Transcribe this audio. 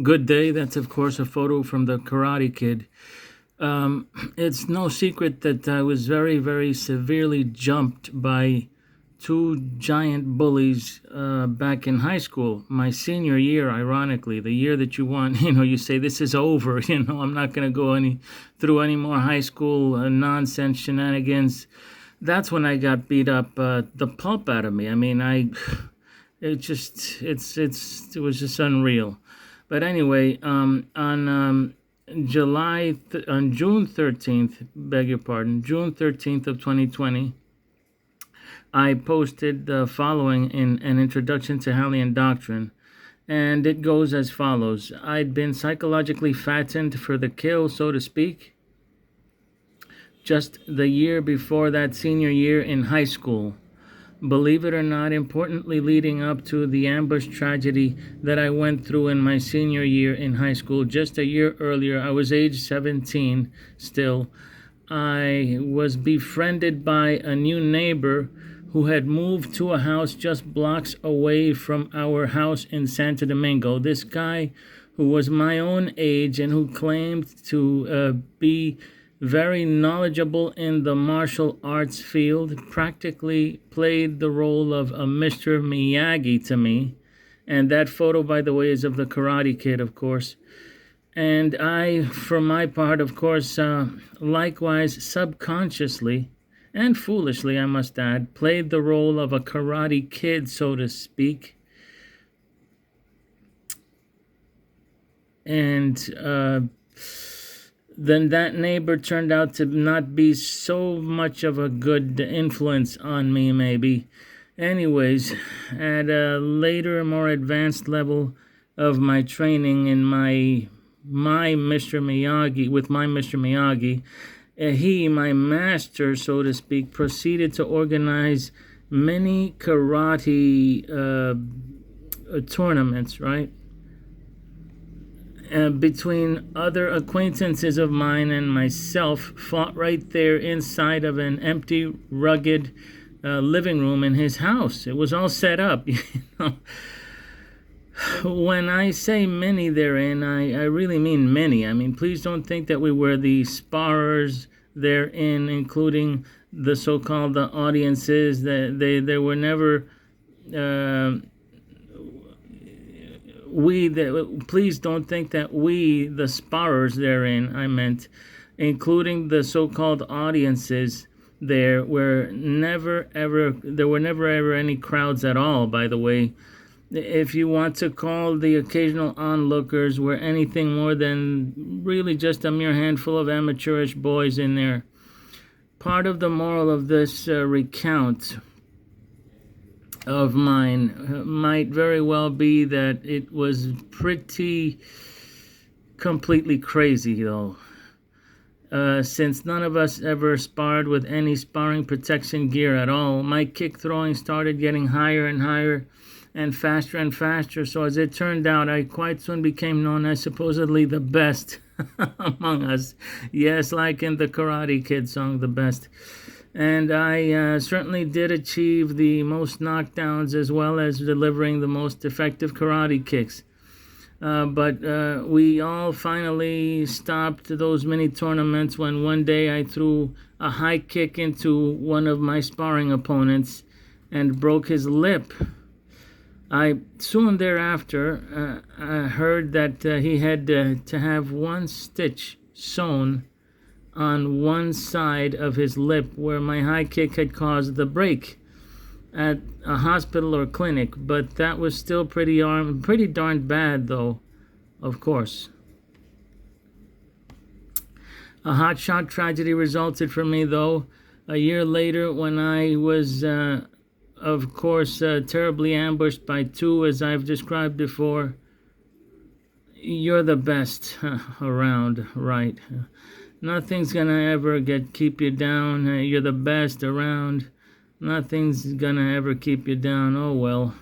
Good day. That's, of course, a photo from the Karate Kid. It's no secret that I was very, very severely jumped by two giant bullies back in high school. My senior year, ironically, the year that you want, you say this is over. I'm not going to go through any more high school nonsense shenanigans. That's when I got beat up the pulp out of me. I mean, it was just unreal. But anyway, on June 13th, beg your pardon, June 13th of 2020, I posted the following in an introduction to Hallian Doctrine, and it goes as follows. I'd been psychologically fattened for the kill, so to speak, just the year before that senior year in high school. Believe it or not, importantly leading up to the ambush tragedy that I went through in my senior year in high school, just a year earlier, I was age 17 still. I was befriended by a new neighbor who had moved to a house just blocks away from our house in Santo Domingo. This guy who was my own age and who claimed to be very knowledgeable in the martial arts field, practically played the role of a Mr. Miyagi to me. And that photo, by the way, is of the Karate Kid, of course. And I, for my part, of course, likewise, subconsciously and foolishly, I must add, played the role of a Karate Kid, so to speak. And then that neighbor turned out to not be so much of a good influence on me, maybe. Anyways, at a later, more advanced level of my training in my Mr. Miyagi, he, my master, so to speak, proceeded to organize many karate tournaments, right? Between other acquaintances of mine and myself, fought right there inside of an empty, rugged living room in his house. It was all set up, When I say many therein, I really mean many. I mean, please don't think that we were the sparrers therein, including the so-called audiences. They were never... please don't think that we, the sparrers therein, I meant, including the so-called audiences, there were never ever any crowds at all, by the way. If you want to call the occasional onlookers, were anything more than really just a mere handful of amateurish boys in there. Part of the moral of this recount of mine might very well be that it was pretty completely crazy, though. Since none of us ever sparred with any sparring protection gear at all, my kick throwing started getting higher and higher and faster. So as it turned out, I quite soon became known as supposedly the best among us. Yes, like in the Karate Kid song, the best. And I certainly did achieve the most knockdowns as well as delivering the most effective karate kicks. But we all finally stopped those mini tournaments when one day I threw a high kick into one of my sparring opponents and broke his lip. I soon thereafter heard that he had to have one stitch sewn on one side of his lip where my high kick had caused the break at a hospital or clinic, but that was still pretty darn bad, though, of course. A hotshot tragedy resulted for me, though, a year later when I was, of course, terribly ambushed by two, as I've described before. You're the best around, right? Nothing's gonna ever keep you down. You're the best around. Nothing's gonna ever keep you down. Oh well.